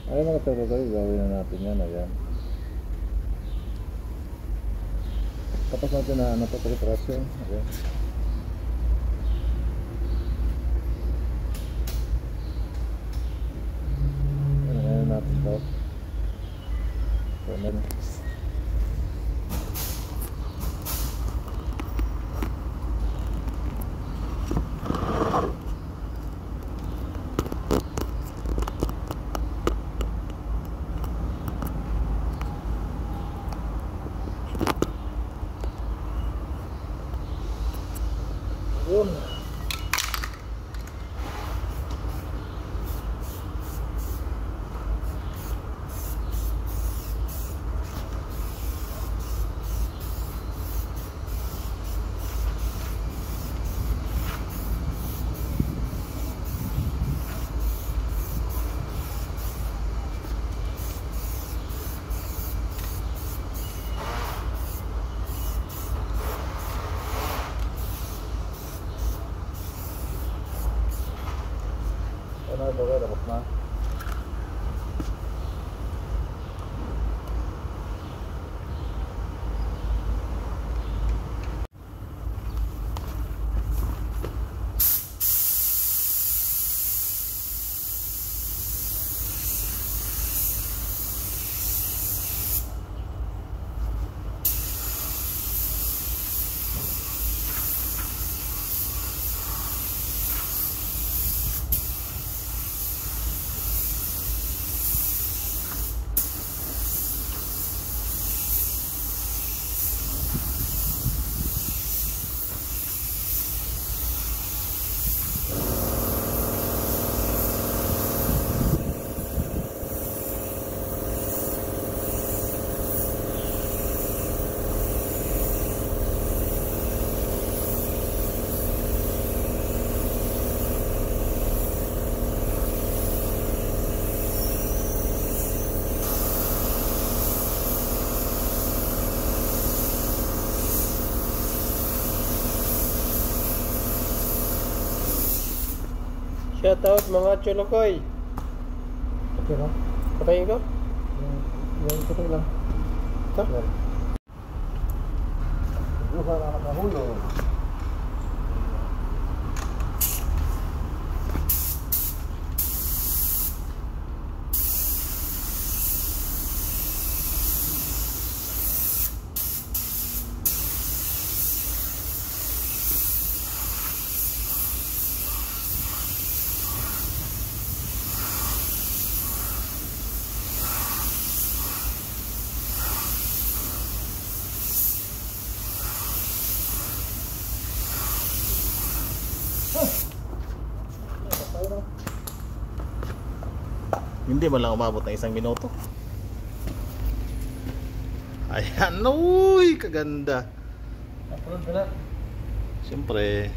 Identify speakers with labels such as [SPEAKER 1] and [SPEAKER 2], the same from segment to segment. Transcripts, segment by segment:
[SPEAKER 1] Ay mga tuloy, gawin na natin yan. Ayan. Tapos natin na ano pa preparasyon. Ayan. Ayan natin ito. Ayan. Yun. Ano ito kayo? Tapos na?
[SPEAKER 2] Shoutout mga cholokoy.
[SPEAKER 1] Okay no?
[SPEAKER 2] Patayin ko?
[SPEAKER 1] Yung ito lang.
[SPEAKER 2] Ito?
[SPEAKER 1] Yung para nakahulog.
[SPEAKER 3] Hindi man lang umabot ng 1 minuto. Ayan, uy, kaganda.
[SPEAKER 2] Upload ko na.
[SPEAKER 3] Siyempre.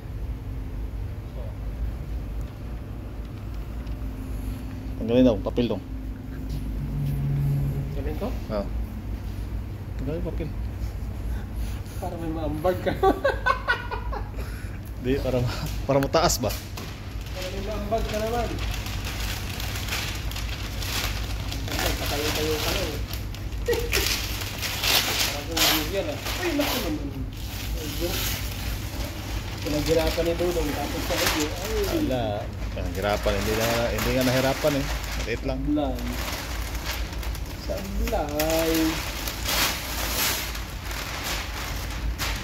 [SPEAKER 3] Tanggalin daw, papel dong.
[SPEAKER 2] Galing ko?
[SPEAKER 3] Ah. Tanggalin papel.
[SPEAKER 2] Para may maambag ka.
[SPEAKER 3] Di, para mataas ba?
[SPEAKER 2] Para may maambag ka naman. Patayo-tayo ka lang eh. Para kung mamigyan ah. Ay, naku naman. Ay, Diyos. Pinaghirapan ni Dudong tapos sa iyo. Ay,
[SPEAKER 3] Wala. Nahirapan, hindi nga nahirapan eh. Maliit lang.
[SPEAKER 2] sablay. Sablay.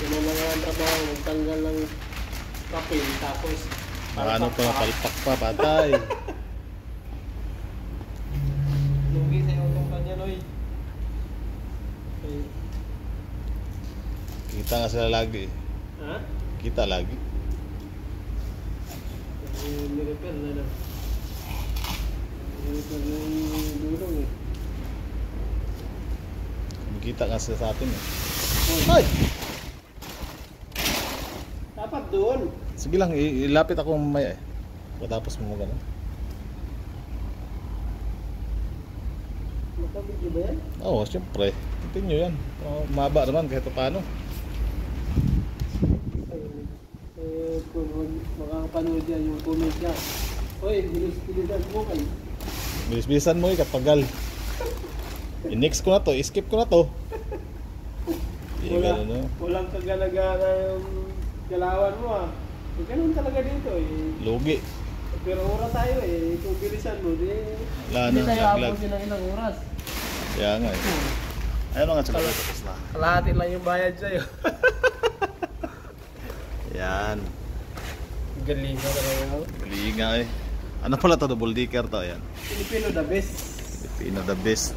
[SPEAKER 2] Yun ang mga trabaho, magtanggal ng papel tapos
[SPEAKER 3] Ano pa, palpak pa, patay.
[SPEAKER 2] lugi sa iyo itong kanya, Noy. Okay.
[SPEAKER 3] Kita nga sila lagi.
[SPEAKER 2] Ha?
[SPEAKER 3] Kita lagi.
[SPEAKER 2] Nirepair na lang. Nirepair na yung dulong eh.
[SPEAKER 3] Kita nga sila sa atin eh.
[SPEAKER 2] Ay! Dapat doon.
[SPEAKER 3] Sige lang, ilapit ako mamaya eh. Pagkatapos mo gano'n.
[SPEAKER 2] Makabigyo ba yan?
[SPEAKER 3] Oo, siyempre. Continue yan. Maba naman kahit paano.
[SPEAKER 2] Kung makakapanood yan yung comment niya. Hoy, bilis-bilisan mo kayo.
[SPEAKER 3] Bilis-bilisan mo katagal. I-next ko na to, i-skip ko na to.
[SPEAKER 2] Wala,
[SPEAKER 3] Ano?
[SPEAKER 2] walang kagalagala yung galawan mo ah. Ganun talaga dito eh.
[SPEAKER 3] Lugi.
[SPEAKER 2] Pero oras tayo eh. Kung bilisan mo, di...
[SPEAKER 3] Wala
[SPEAKER 2] Hindi
[SPEAKER 3] na,
[SPEAKER 2] tayo
[SPEAKER 3] laglag.
[SPEAKER 2] abutin ng ilang oras.
[SPEAKER 3] Kaya nga eh. Ayun nga sa tapos na.
[SPEAKER 2] Kalahati lang yung bayad sa'yo.
[SPEAKER 3] Yan.
[SPEAKER 2] Galing ka talaga.
[SPEAKER 3] Galing nga eh. Ano pala to? Double decker to. Ayan.
[SPEAKER 2] Filipino the best.
[SPEAKER 3] Filipino the best.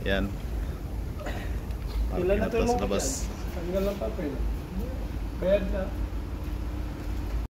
[SPEAKER 3] Ayan.
[SPEAKER 2] Ilan na
[SPEAKER 3] Parking na to
[SPEAKER 2] tulong
[SPEAKER 3] sa
[SPEAKER 2] ko
[SPEAKER 3] labas.
[SPEAKER 2] dyan? Tanggal lang papel. Bayad na.